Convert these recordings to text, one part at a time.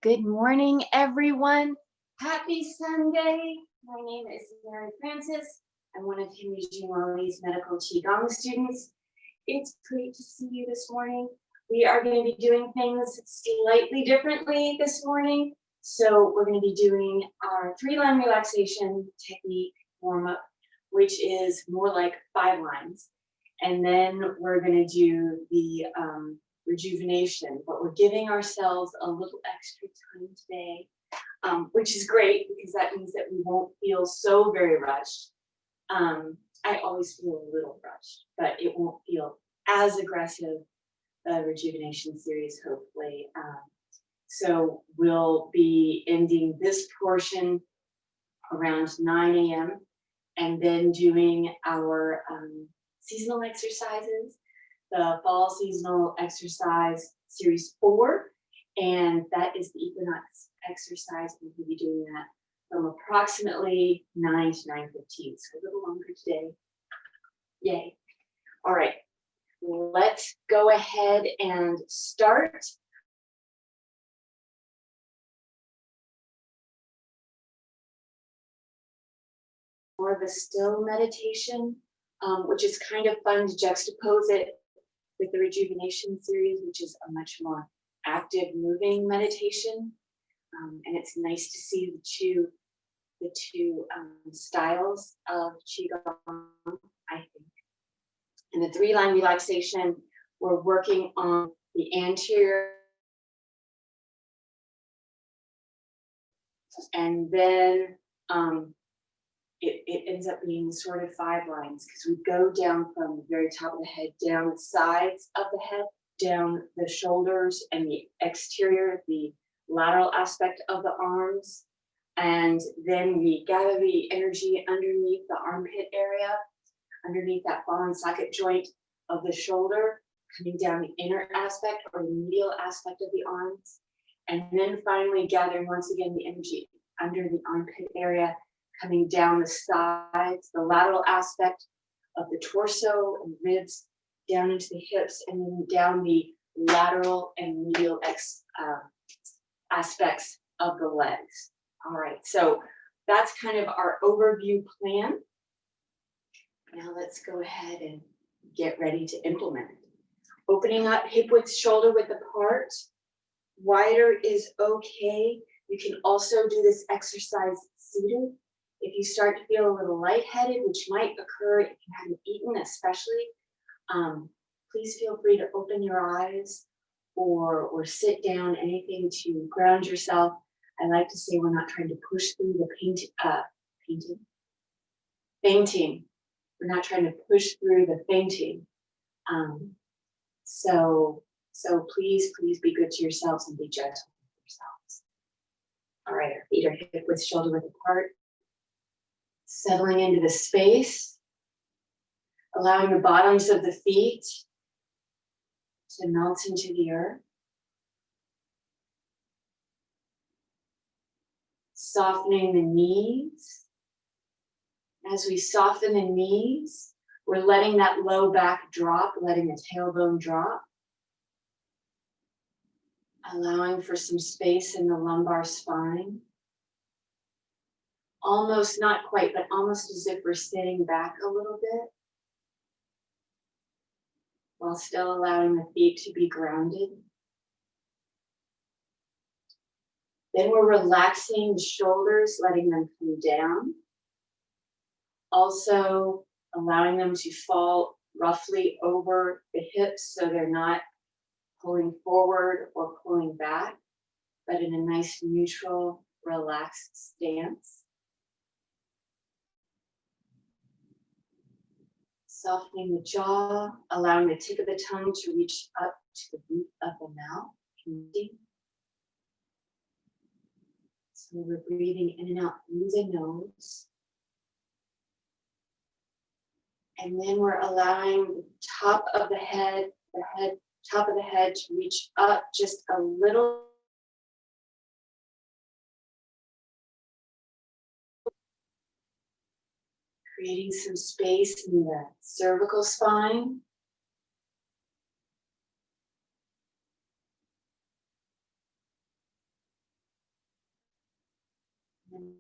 Good morning, everyone. Happy Sunday. My name is Mary Francis. I'm one of Henry Jimoli's medical Qigong students. It's great to see you this morning. We are going to be doing things slightly differently this morning. So we're going to be doing our 3-line relaxation technique warm-up, which is more like 5 lines. And then we're going to do the rejuvenation, but we're giving ourselves a little extra time today, which is great because that means that we won't feel so very rushed. I always feel a little rushed, but it won't feel as aggressive, the rejuvenation series, hopefully. So we'll be ending this portion around 9 a.m. and then doing our seasonal exercises. The fall seasonal exercise series 4, and that is the equinox exercise. We'll be doing that from approximately 9 to 9:15, so a little longer today. Yay. All right, let's go ahead and start. More of a still meditation, which is kind of fun to juxtapose it with the rejuvenation series, which is a much more active, moving meditation. And it's nice to see the two styles of Qigong, I think. In the 3-line relaxation, we're working on the anterior, and then it ends up being sort of 5 lines because we go down from the very top of the head, down the sides of the head, down the shoulders and the exterior, the lateral aspect of the arms. And then we gather the energy underneath the armpit area, underneath that ball and socket joint of the shoulder, coming down the inner aspect or the medial aspect of the arms. And then finally gathering once again the energy under the armpit area, coming down the sides, the lateral aspect of the torso and ribs, down into the hips, and then down the lateral and medial aspects of the legs. All right, so that's kind of our overview plan. Now let's go ahead and get ready to implement it. Opening up hip width, shoulder width apart. Wider is okay. You can also do this exercise seated. If you start to feel a little lightheaded, which might occur if you haven't eaten especially, please feel free to open your eyes or sit down, anything to ground yourself. I like to say we're not trying to push through the fainting. We're not trying to push through the fainting. So please be good to yourselves and be gentle with yourselves. All right, our feet are hip width, shoulder width apart. Settling into the space, allowing the bottoms of the feet to melt into the earth. Softening the knees. As we soften the knees, we're letting that low back drop, letting the tailbone drop. Allowing for some space in the lumbar spine. Almost, not quite, but almost as if we're sitting back a little bit, while still allowing the feet to be grounded. Then we're relaxing the shoulders, letting them come down. Also allowing them to fall roughly over the hips so they're not pulling forward or pulling back, but in a nice neutral, relaxed stance. Softening the jaw, allowing the tip of the tongue to reach up to the root of the mouth. So we're breathing in and out through the nose. And then we're allowing the top of the head to reach up just a little. Creating some space in the cervical spine. and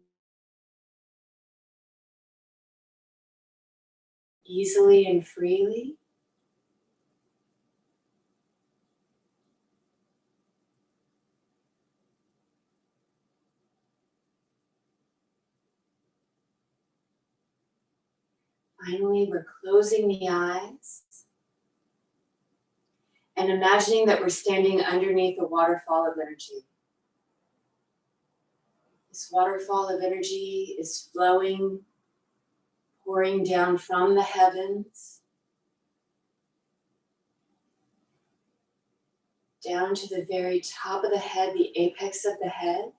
easily and freely. Finally, we're closing the eyes and imagining that we're standing underneath a waterfall of energy. This waterfall of energy is flowing, pouring down from the heavens, down to the very top of the head, the apex of the head,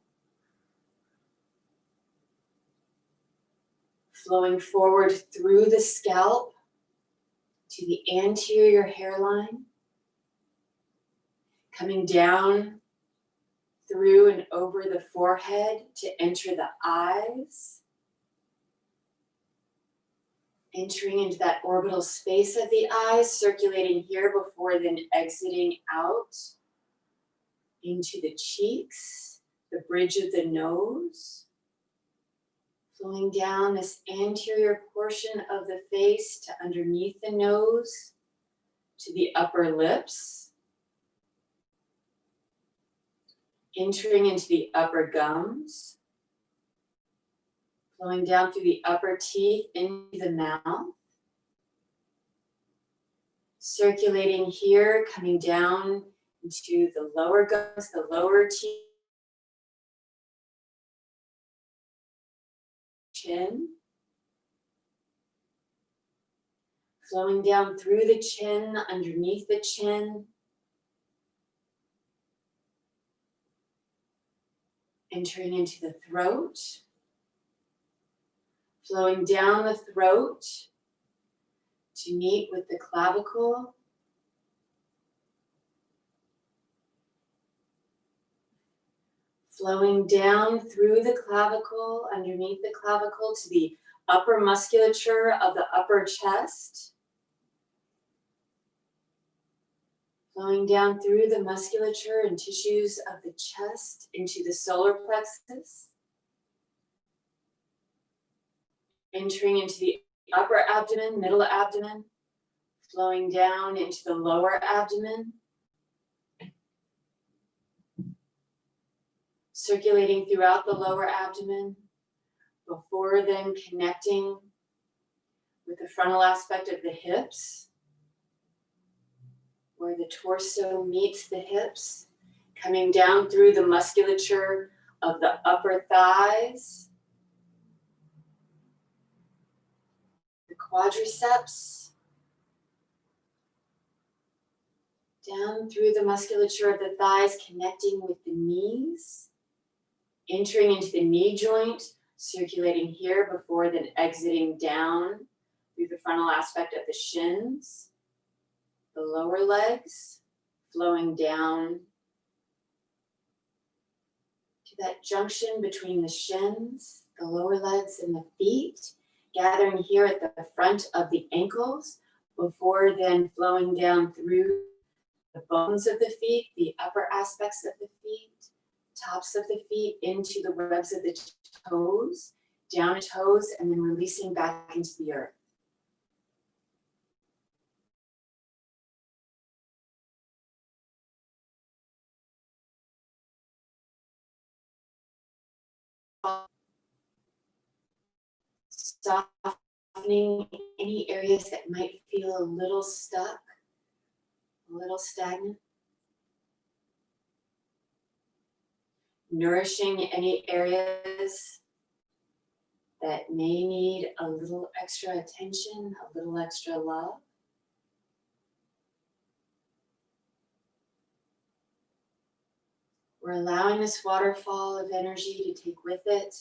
flowing forward through the scalp to the anterior hairline, coming down through and over the forehead to enter the eyes, entering into that orbital space of the eyes, circulating here before then exiting out into the cheeks, the bridge of the nose, flowing down this anterior portion of the face to underneath the nose, to the upper lips, entering into the upper gums, flowing down through the upper teeth into the mouth, circulating here, coming down into the lower gums, the lower teeth, chin, flowing down through the chin, underneath the chin, entering into the throat, flowing down the throat to meet with the clavicle, flowing down through the clavicle, underneath the clavicle to the upper musculature of the upper chest, flowing down through the musculature and tissues of the chest into the solar plexus, entering into the upper abdomen, middle abdomen, flowing down into the lower abdomen, circulating throughout the lower abdomen, before then connecting with the frontal aspect of the hips, where the torso meets the hips, coming down through the musculature of the upper thighs, the quadriceps, down through the musculature of the thighs, connecting with the knees, entering into the knee joint, circulating here before then exiting down through the frontal aspect of the shins, the lower legs, flowing down to that junction between the shins, the lower legs, and the feet, gathering here at the front of the ankles, before then flowing down through the bones of the feet, the upper aspects of the feet, tops of the feet, into the webs of the toes, down to toes, and then releasing back into the earth. Softening any areas that might feel a little stuck, a little stagnant. Nourishing any areas that may need a little extra attention, a little extra love. We're allowing this waterfall of energy to take with it,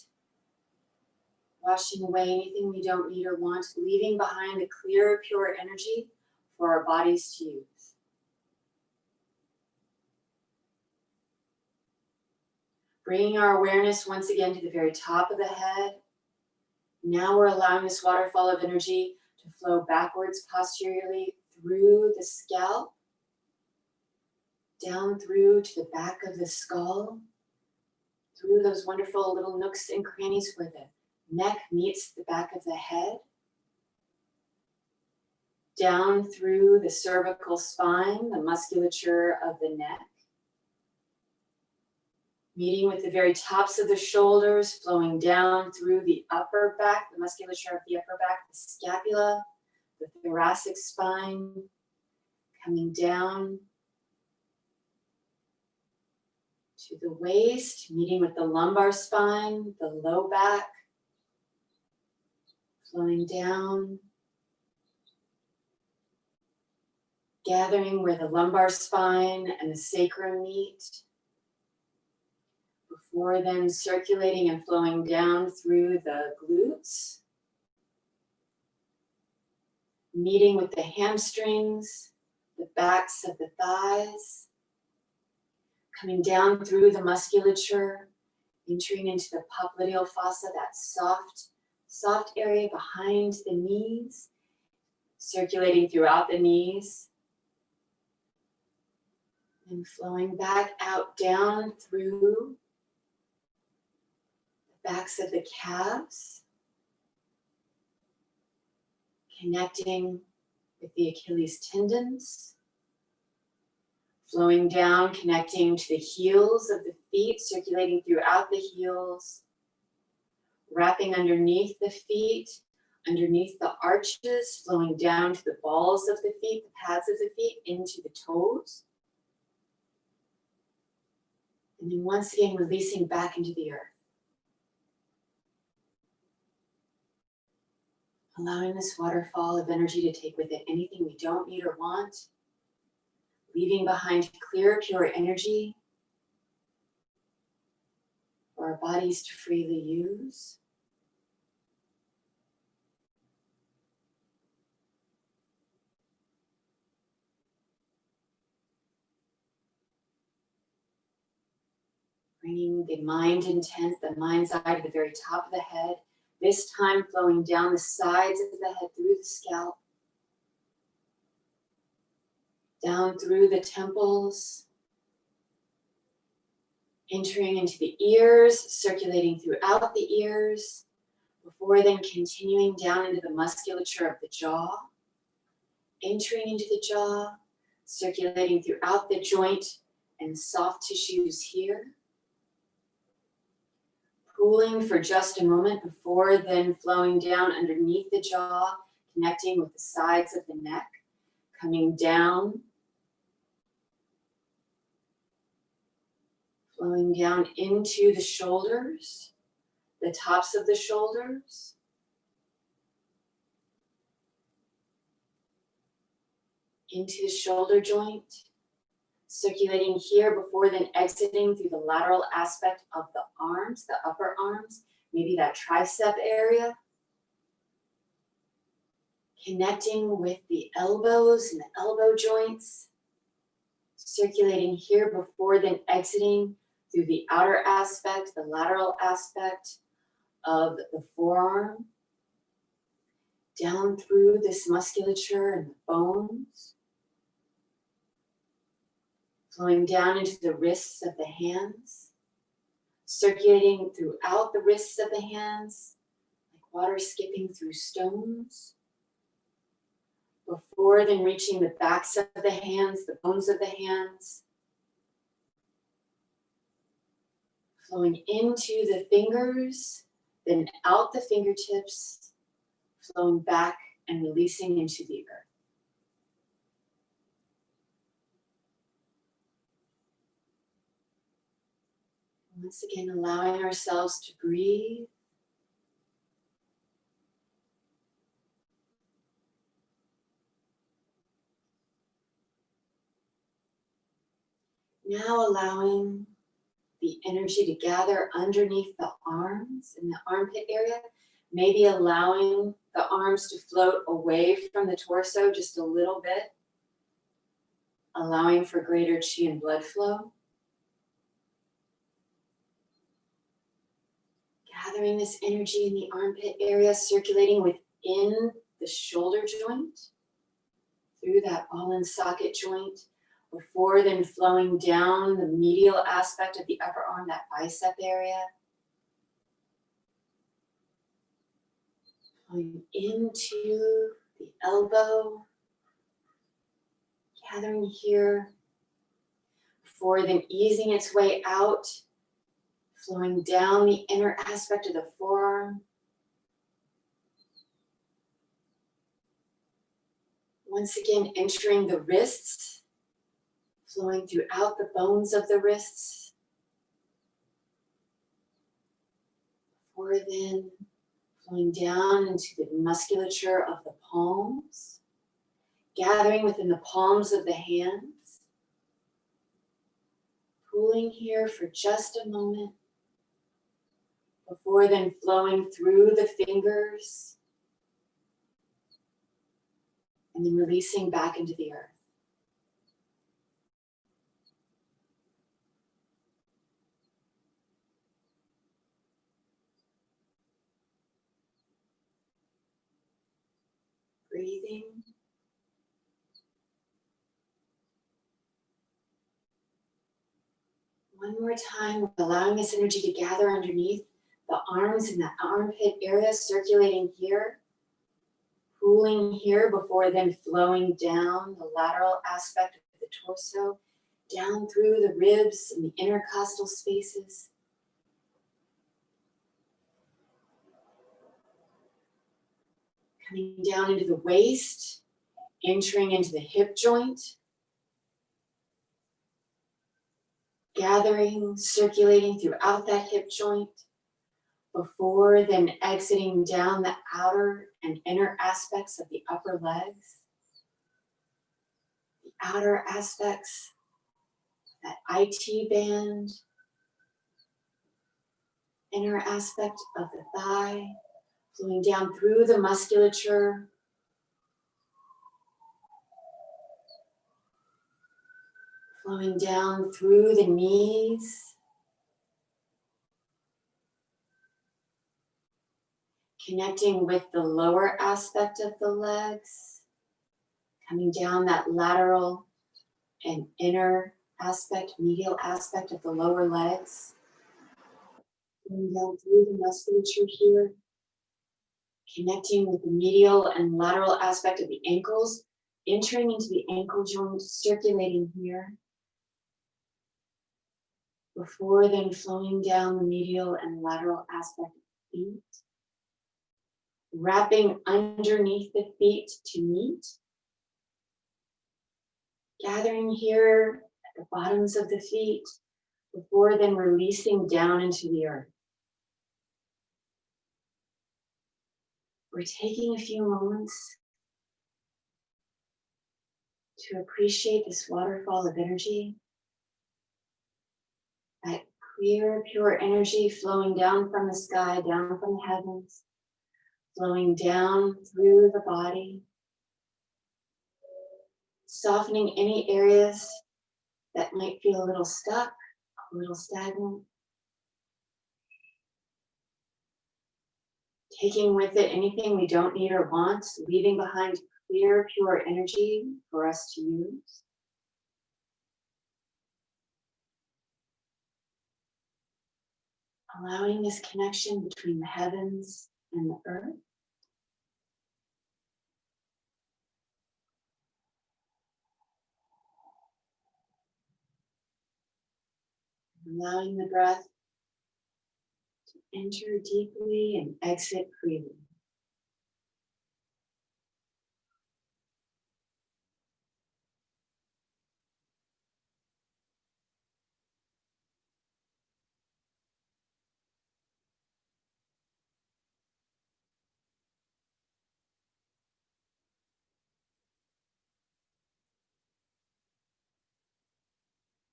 washing away anything we don't need or want, leaving behind a clear, pure energy for our bodies to use. Bringing our awareness once again to the very top of the head. Now we're allowing this waterfall of energy to flow backwards posteriorly through the scalp, down through to the back of the skull, through those wonderful little nooks and crannies where the neck meets the back of the head, down through the cervical spine, the musculature of the neck, meeting with the very tops of the shoulders, flowing down through the upper back, the musculature of the upper back, the scapula, the thoracic spine, coming down to the waist, meeting with the lumbar spine, the low back, flowing down, gathering where the lumbar spine and the sacrum meet, before then circulating and flowing down through the glutes, meeting with the hamstrings, the backs of the thighs, coming down through the musculature, entering into the popliteal fossa, that soft area behind the knees, circulating throughout the knees, and flowing back out down through the backs of the calves, connecting with the Achilles tendons, flowing down, connecting to the heels of the feet, circulating throughout the heels, wrapping underneath the feet, underneath the arches, flowing down to the balls of the feet, the pads of the feet, into the toes. And then once again, releasing back into the earth. Allowing this waterfall of energy to take with it anything we don't need or want. Leaving behind clear, pure energy for our bodies to freely use. Bringing the mind intent, the mind's eye to the very top of the head. This time flowing down the sides of the head through the scalp. Down through the temples. Entering into the ears, circulating throughout the ears. Before then continuing down into the musculature of the jaw. Entering into the jaw, circulating throughout the joint and soft tissues here. Cooling for just a moment before then flowing down underneath the jaw, connecting with the sides of the neck, coming down, flowing down into the shoulders, the tops of the shoulders, into the shoulder joint, circulating here before then exiting through the lateral aspect of the arms, the upper arms, maybe that tricep area. Connecting with the elbows and the elbow joints. Circulating here before then exiting through the outer aspect, the lateral aspect of the forearm. Down through this musculature and the bones. Flowing down into the wrists of the hands, circulating throughout the wrists of the hands, like water skipping through stones. Before then reaching the backs of the hands, the bones of the hands. Flowing into the fingers, then out the fingertips, flowing back and releasing into the earth. Once again, allowing ourselves to breathe. Now allowing the energy to gather underneath the arms in the armpit area. Maybe allowing the arms to float away from the torso just a little bit. Allowing for greater chi and blood flow. Gathering this energy in the armpit area, circulating within the shoulder joint, through that ball and socket joint, before then flowing down the medial aspect of the upper arm, that bicep area. Flowing into the elbow, gathering here, before then easing its way out, flowing down the inner aspect of the forearm. Once again, entering the wrists, flowing throughout the bones of the wrists. Before then, flowing down into the musculature of the palms, gathering within the palms of the hands. Pooling here for just a moment, before then flowing through the fingers, and then releasing back into the earth. Breathing. One more time, allowing this energy to gather underneath the arms and the armpit area, circulating here, pooling here before then flowing down the lateral aspect of the torso, down through the ribs and the intercostal spaces. Coming down into the waist, entering into the hip joint, gathering, circulating throughout that hip joint, before then exiting down the outer and inner aspects of the upper legs. The outer aspects, that IT band, inner aspect of the thigh, flowing down through the musculature, flowing down through the knees, connecting with the lower aspect of the legs, coming down that lateral and inner aspect, medial aspect of the lower legs, going down through the musculature here, connecting with the medial and lateral aspect of the ankles, entering into the ankle joint, circulating here, before then flowing down the medial and lateral aspect of the feet, wrapping underneath the feet to meet, gathering here at the bottoms of the feet, before then releasing down into the earth. We're taking a few moments to appreciate this waterfall of energy, that clear, pure energy flowing down from the sky, down from the heavens, flowing down through the body, softening any areas that might feel a little stuck, a little stagnant. Taking with it anything we don't need or want, leaving behind clear, pure energy for us to use. Allowing this connection between the heavens and the earth. Allowing the breath to enter deeply and exit freely.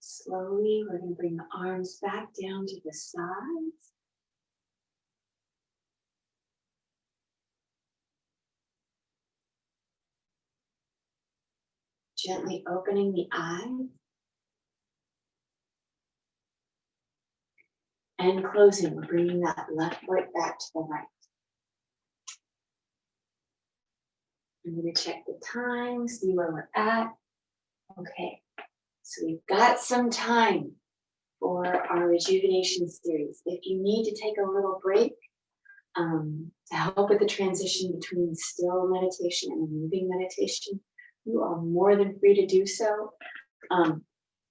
Slowly, we're going to bring the arms back down to the sides. Gently opening the eyes. And closing, we're bringing that left foot back to the right. I'm going to check the time, see where we're at. Okay, So we've got some time for our rejuvenation series. If you need to take a little break to help with the transition between still meditation and moving meditation, you are more than free to do so.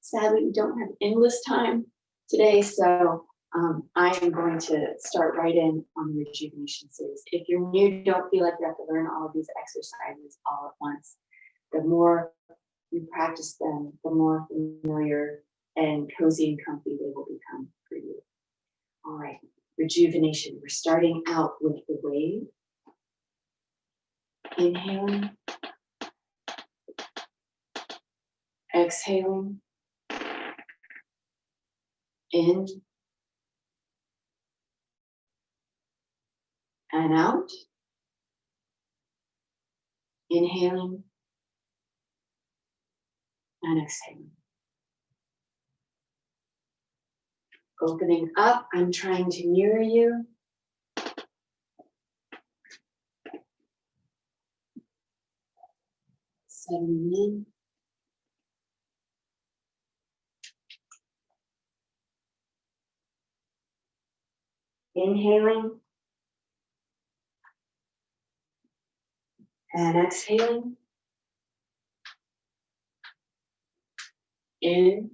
Sadly, we don't have endless time today, so I am going to start right in on the rejuvenation series. If you're new, don't feel like you have to learn all of these exercises all at once. The more you practice them, the more familiar and cozy and comfy they will become for you. All right, rejuvenation. We're starting out with the wave. Inhaling. Exhaling. In. And out. Inhaling. And exhaling. Opening up, I'm trying to mirror you. Settling in. Inhaling. And exhaling. In.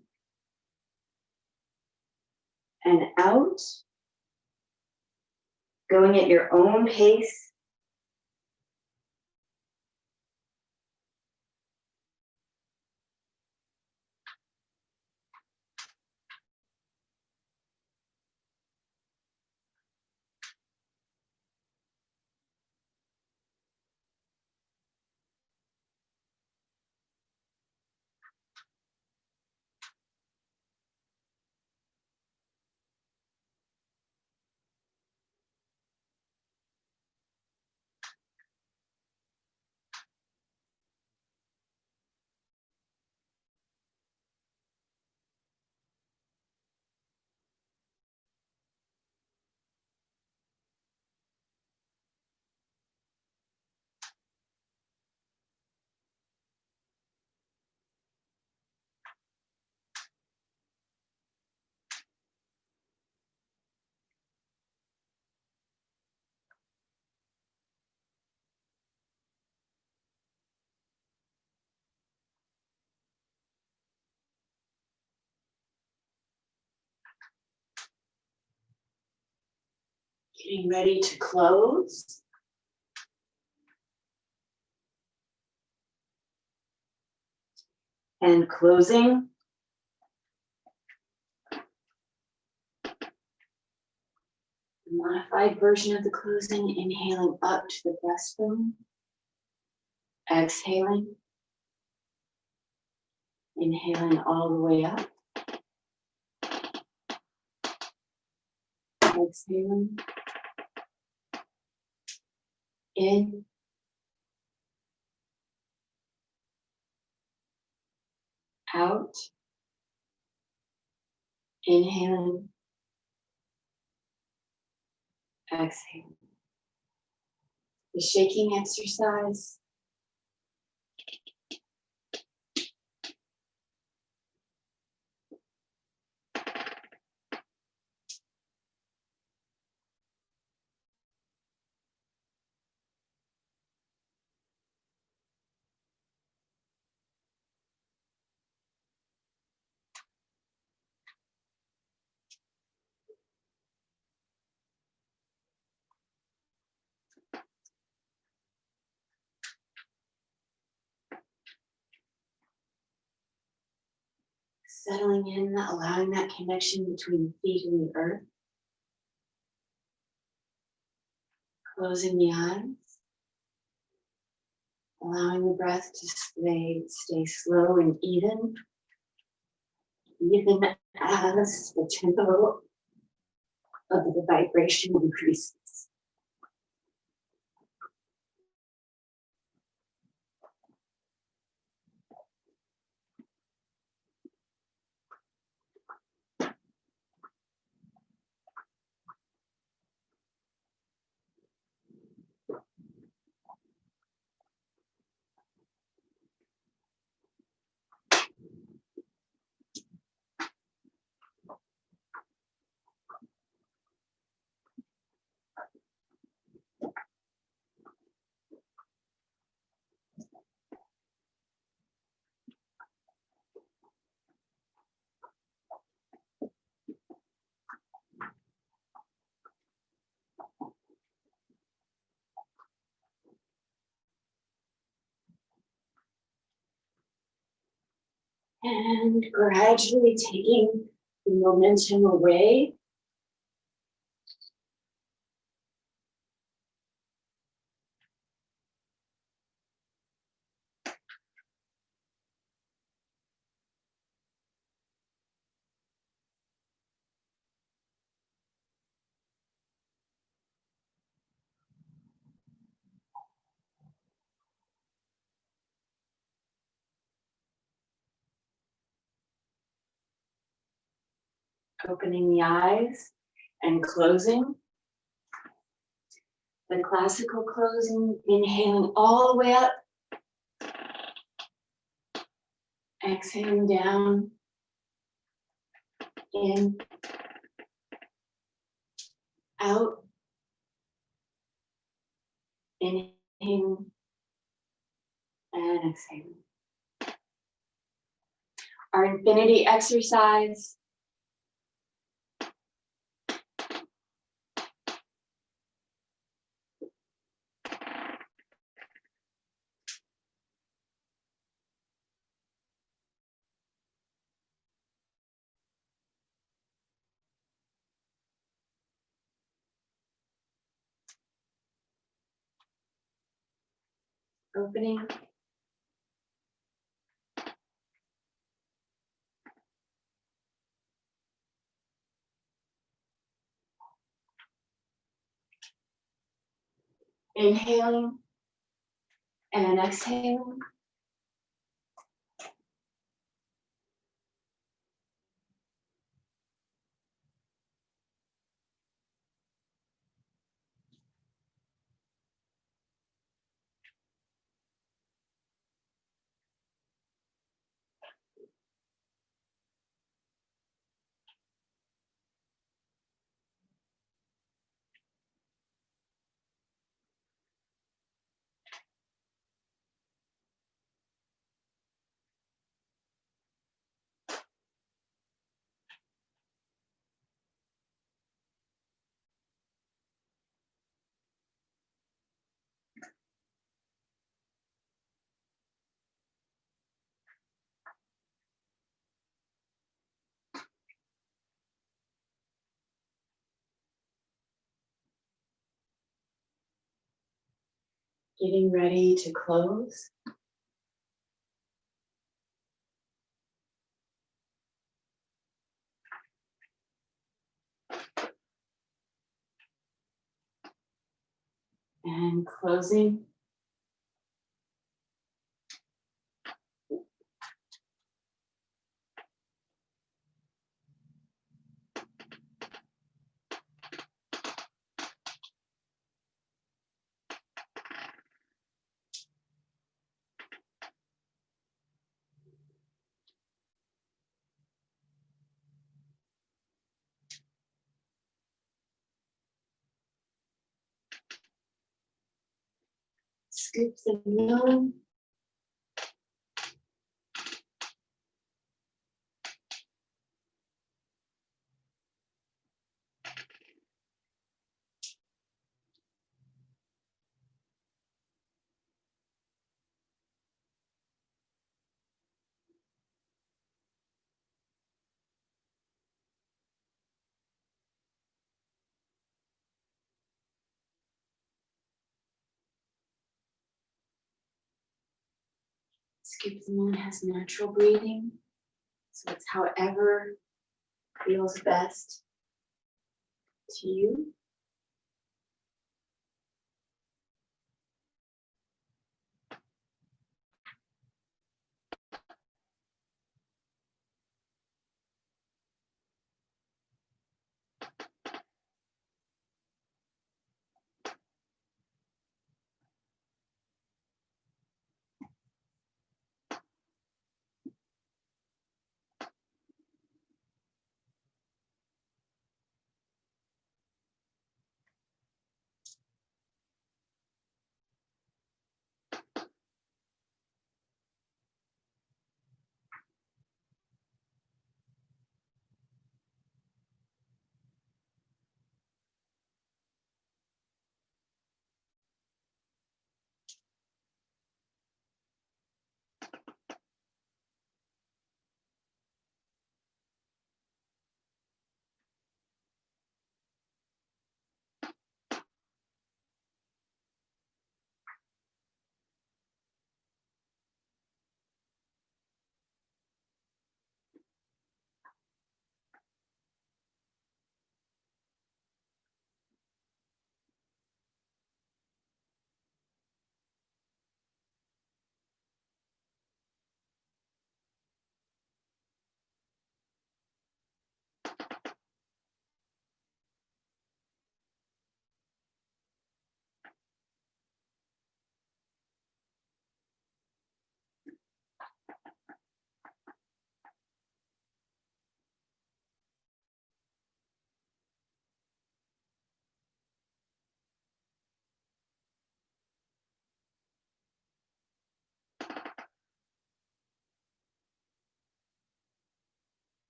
And out. Going at your own pace. Getting ready to close. And closing. The modified version of the closing, inhaling up to the breastbone. Exhaling. Inhaling all the way up. Exhaling. In. Out. Inhaling. Exhaling. The shaking exercise. Settling in, allowing that connection between the feet and the earth. Closing the eyes. Allowing the breath to stay slow and even as the tempo of the vibration increases. And gradually taking the momentum away. Opening the eyes and closing. The classical closing, inhaling all the way up. Exhaling down. In. Out. Inhaling. And exhaling. Our infinity exercise. Opening. Inhaling and exhaling. Getting ready to close. And closing. Scoop the moon. Skip the moon has natural breathing, so it's however feels best to you.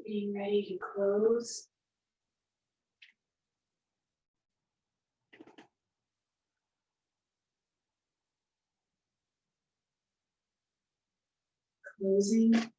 Getting ready to close. Closing.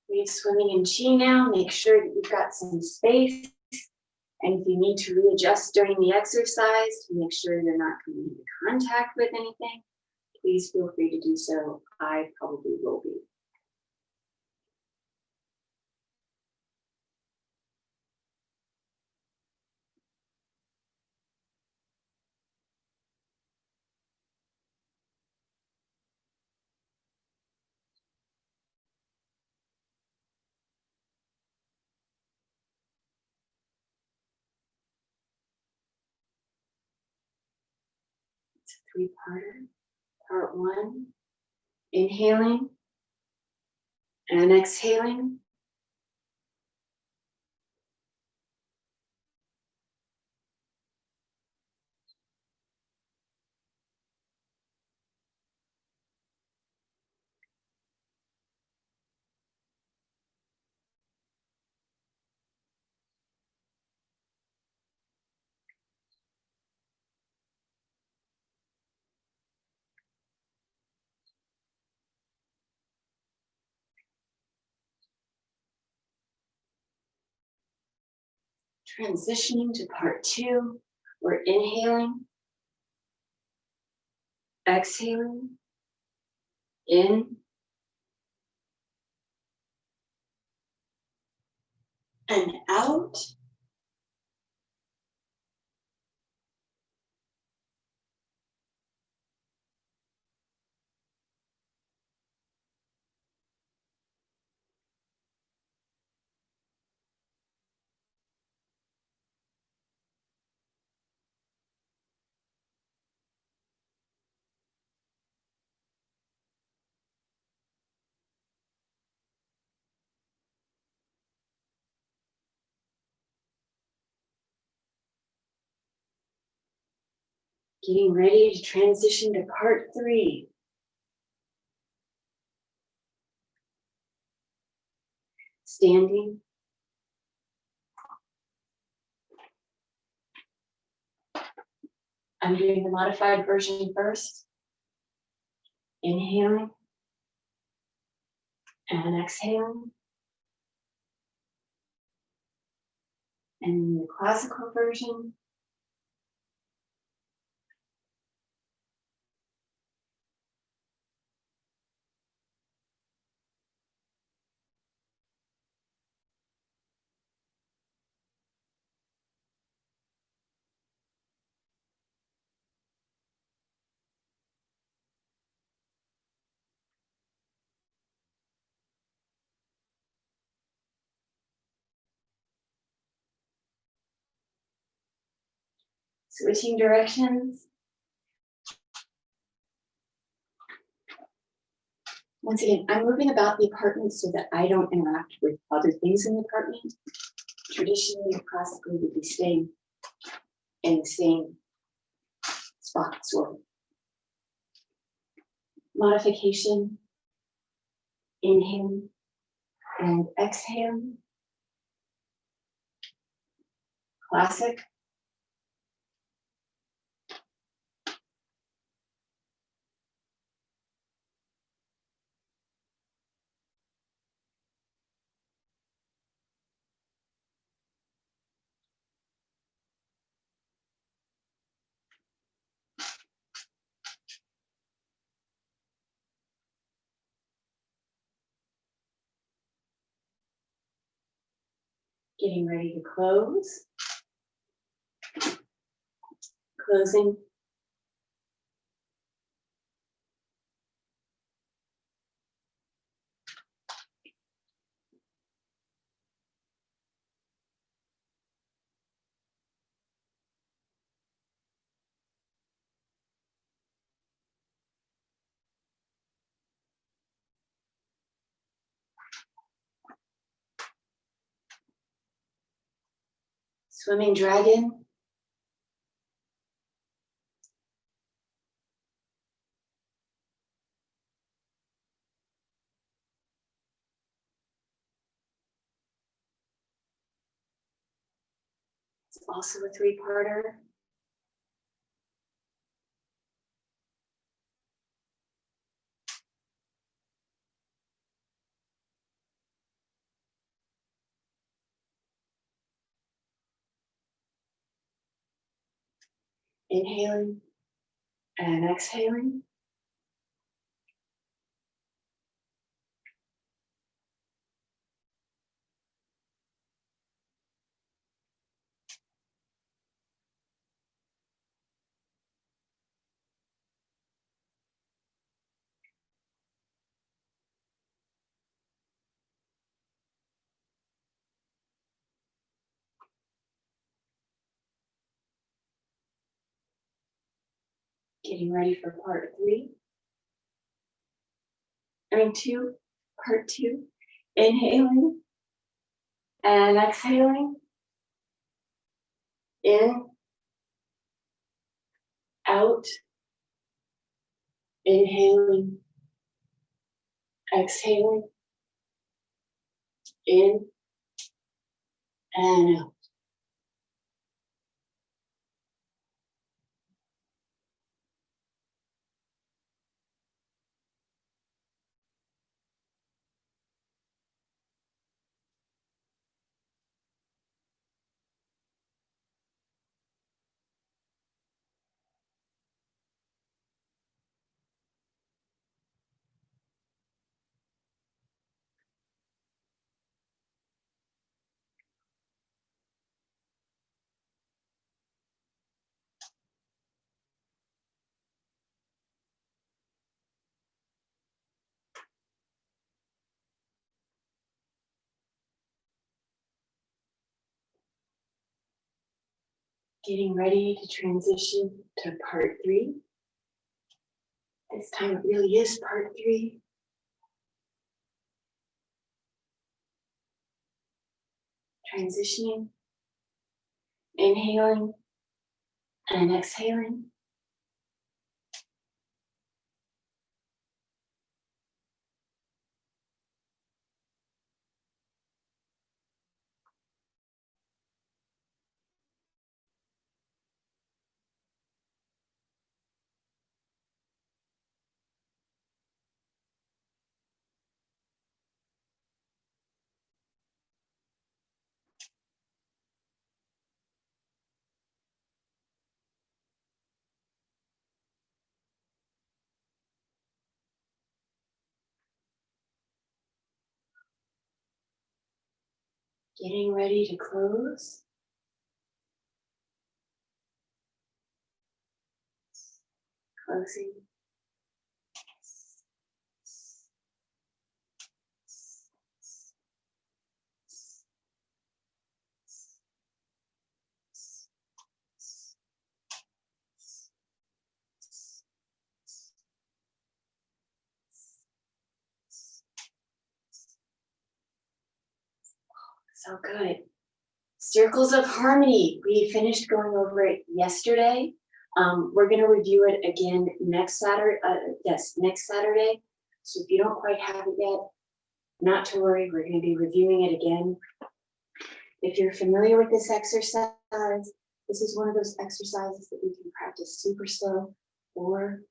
We're swimming in chi now. Make sure that you've got some space. And if you need to readjust during the exercise to make sure you're not coming into contact with anything, please feel free to do so. I probably will be. It's a three-parter. Part one, inhaling and exhaling. Transitioning to part two, we're inhaling, exhaling, in, and out. Getting ready to transition to part three. Standing. I'm doing the modified version first. Inhaling and exhaling. And the classical version. Switching directions. Once again, I'm moving about the apartment so that I don't interact with other things in the apartment. Traditionally, classically, would be staying in the same spot, sort of. Modification, inhale and exhale. Classic. Getting ready to close. Closing. Swimming dragon. It's also a three-parter. Inhaling and exhaling. Getting ready for part two, part two. Inhaling and exhaling. In, out, inhaling, exhaling, in and out. Getting ready to transition to part three. This time it really is part three. Transitioning, inhaling and exhaling. Getting ready to close. Closing. So good. Circles of harmony. We finished going over it yesterday. We're going to review it again next Saturday. Next Saturday. So if you don't quite have it yet, not to worry. We're going to be reviewing it again. If you're familiar with this exercise, this is one of those exercises that we can practice super slow or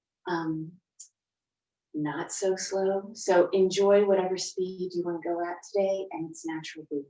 not so slow. So enjoy whatever speed you want to go at today, and it's natural breathing.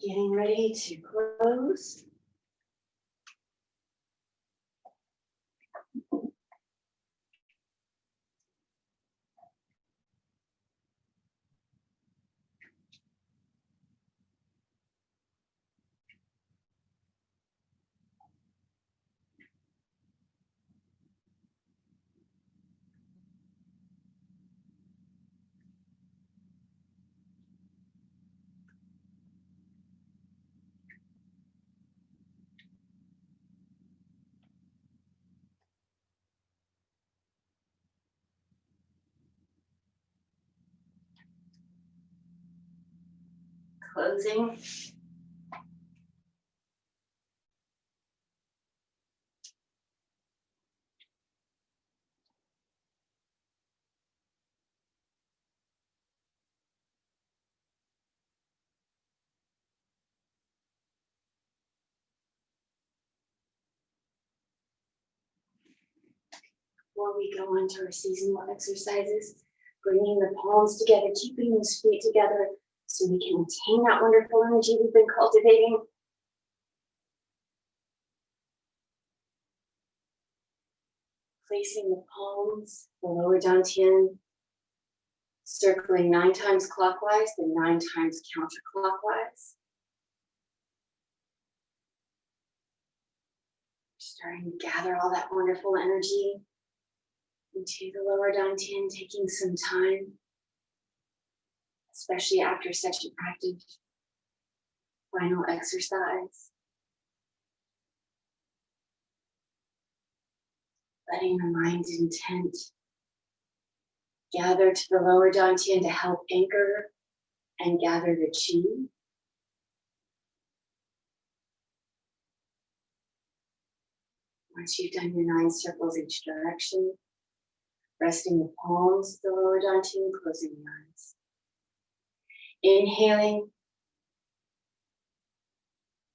Getting ready to close. Closing. Before we go on to our seasonal exercises, bringing the palms together, keeping them feet together so we can maintain that wonderful energy we've been cultivating. Placing the palms, the lower dantian, circling 9 times clockwise, then 9 times counterclockwise. Starting to gather all that wonderful energy into the lower dantian, taking some time, especially after such an active final exercise. Letting the mind's intent gather to the lower dantian to help anchor and gather the chi. Once you've done your 9 circles each direction, resting the palms to the lower dantian, closing your eyes. Inhaling,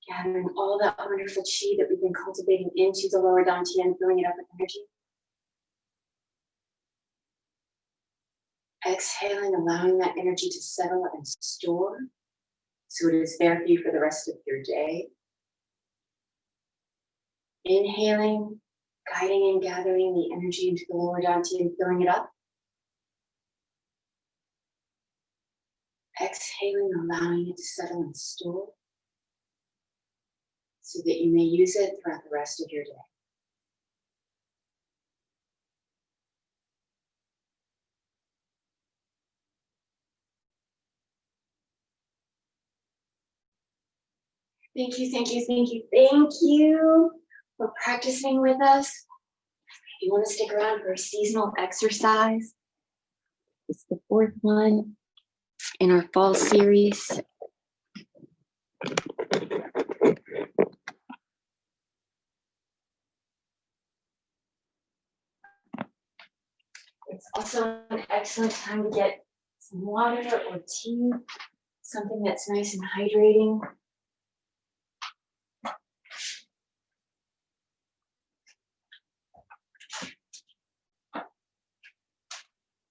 gathering all that wonderful chi that we've been cultivating into the lower dantian, filling it up with energy. Exhaling, allowing that energy to settle and store so it is there for you for the rest of your day. Inhaling, guiding and gathering the energy into the lower dantian, filling it up. Exhaling, allowing it to settle and store so that you may use it throughout the rest of your day. Thank you, thank you, thank you, thank you for practicing with us. If you want to stick around for a seasonal exercise, it's the 4th one in our fall series. It's also an excellent time to get some water or tea, something that's nice and hydrating.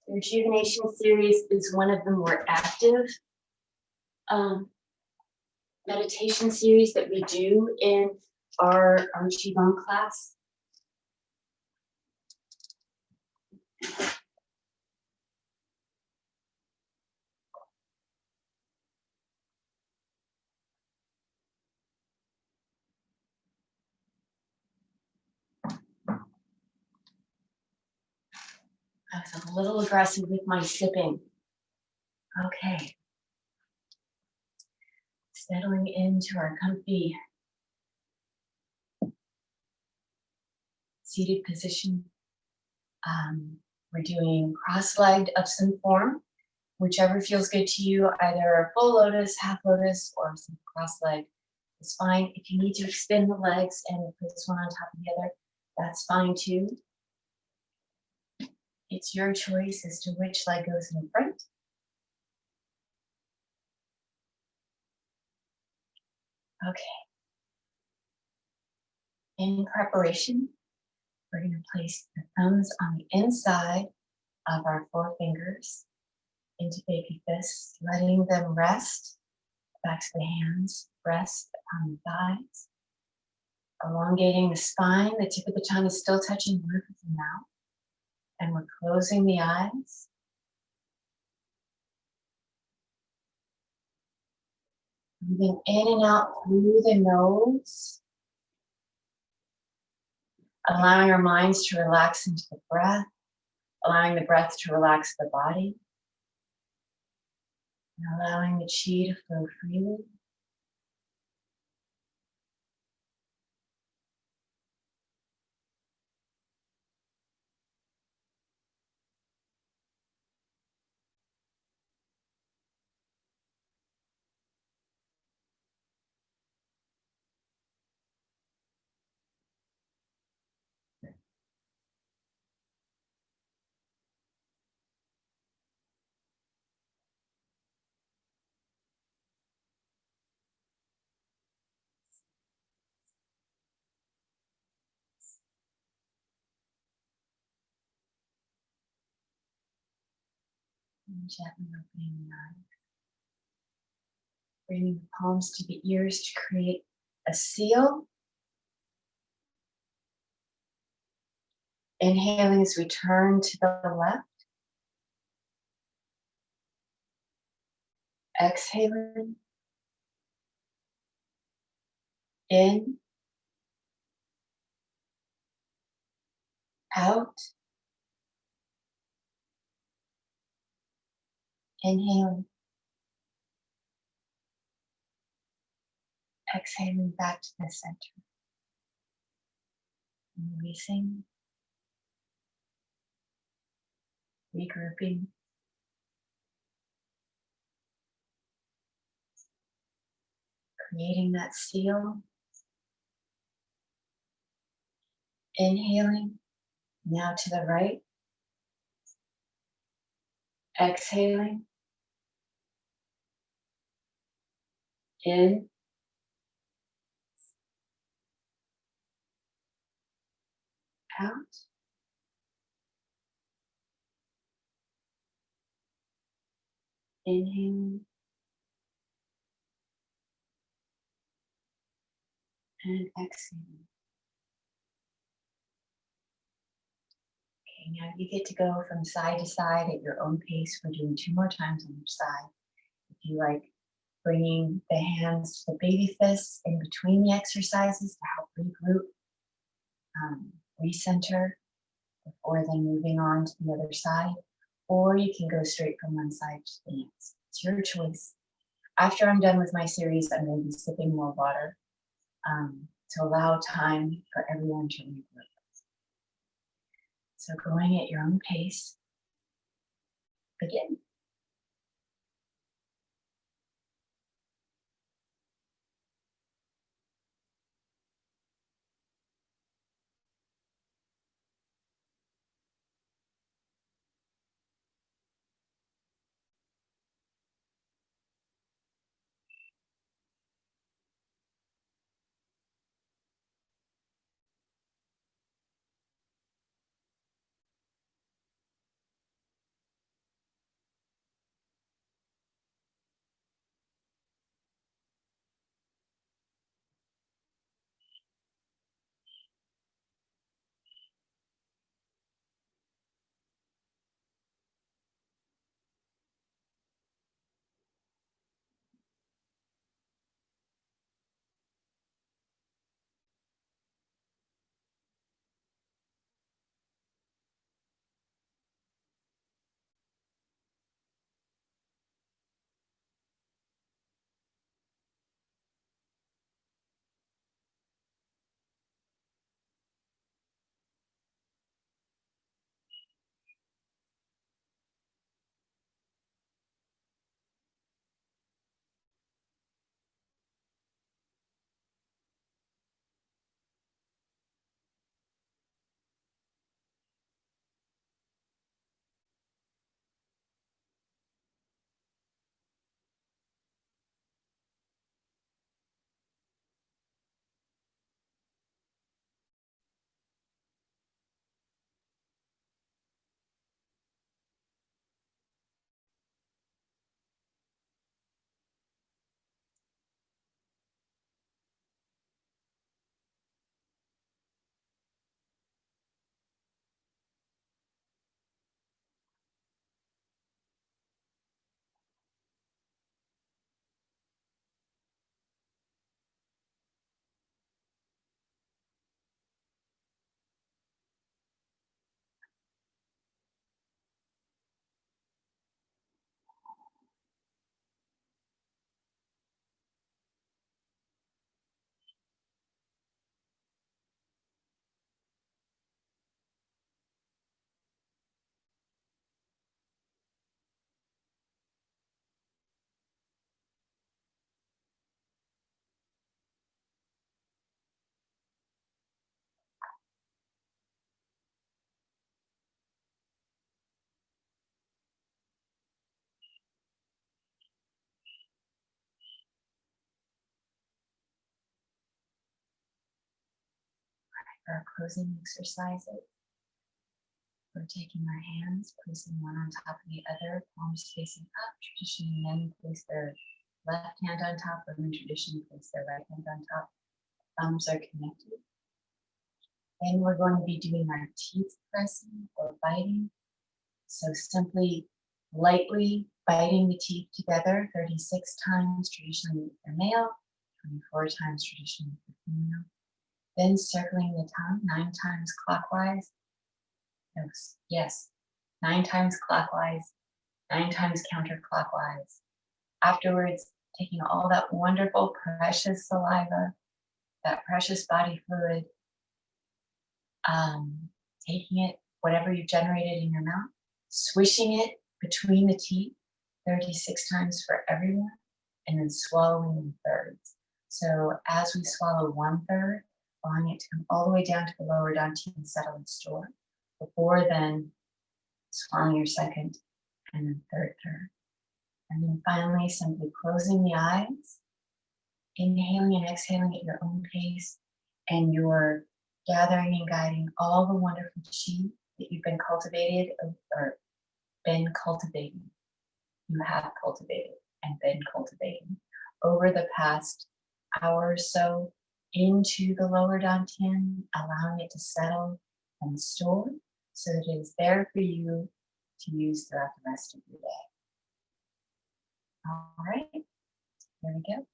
The Rejuvenation series is one of the more active meditation series that we do in our Qigong class. I was a little aggressive with my sipping. Okay. Settling into our comfy seated position. We're doing cross-legged of some form, whichever feels good to you, either a full lotus, half lotus, or some cross-leg is fine. If you need to extend the legs and place one on top of the other, that's fine too. It's your choice as to which leg goes in front. Okay. In preparation, we're going to place the thumbs on the inside of our 4 fingers into baby fists, letting them rest backs of the hands, rest on the thighs. Elongating the spine, the tip of the tongue is still touching the roof of the mouth. And we're closing the eyes. Moving in and out through the nose. Allowing our minds to relax into the breath. Allowing the breath to relax the body. And allowing the chi to flow freely. And gently opening the eyes. Bringing the palms to the ears to create a seal. Inhaling as we turn to the left. Exhaling. In. Out. Inhaling. Exhaling back to the center. Releasing. Regrouping. Creating that seal. Inhaling. Now to the right. Exhaling. In. Out. Inhaling. And exhaling. Okay, now you get to go from side to side at your own pace. We're doing 2 more times on each side. If you like, bringing the hands to the baby fists in between the exercises to help regroup, recenter before then moving on to the other side. Or you can go straight from one side to the next. It's your choice. After I'm done with my series, I'm going to be sipping more water to allow time for everyone to regroup. So going at your own pace, begin. For our closing exercises, we're taking our hands, placing one on top of the other, palms facing up. Traditionally, men place their left hand on top, women traditionally place their right hand on top. Thumbs are connected. Then we're going to be doing our teeth pressing or biting. So simply, lightly biting the teeth together 36 times, traditionally for male, 24 times traditionally for female. Then circling the tongue 9 times clockwise. No, yes, 9 times clockwise, 9 times counterclockwise. Afterwards, taking all that wonderful, precious saliva, that precious body fluid, taking it, whatever you've generated in your mouth, swishing it between the teeth 36 times for everyone, and then swallowing in thirds. So as we swallow 1/3, allowing it to come all the way down to the lower dantian and settle and store, before then swallowing your second and then third third. And then finally, simply closing the eyes, inhaling and exhaling at your own pace, and you're gathering and guiding all the wonderful chi that you've been cultivated or been cultivating. You have cultivated and been cultivating over the past hour or so into the lower dantian, allowing it to settle and store so that it is there for you to use throughout the rest of your day. All right, here we go.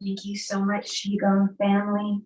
Thank you so much, Qigong family.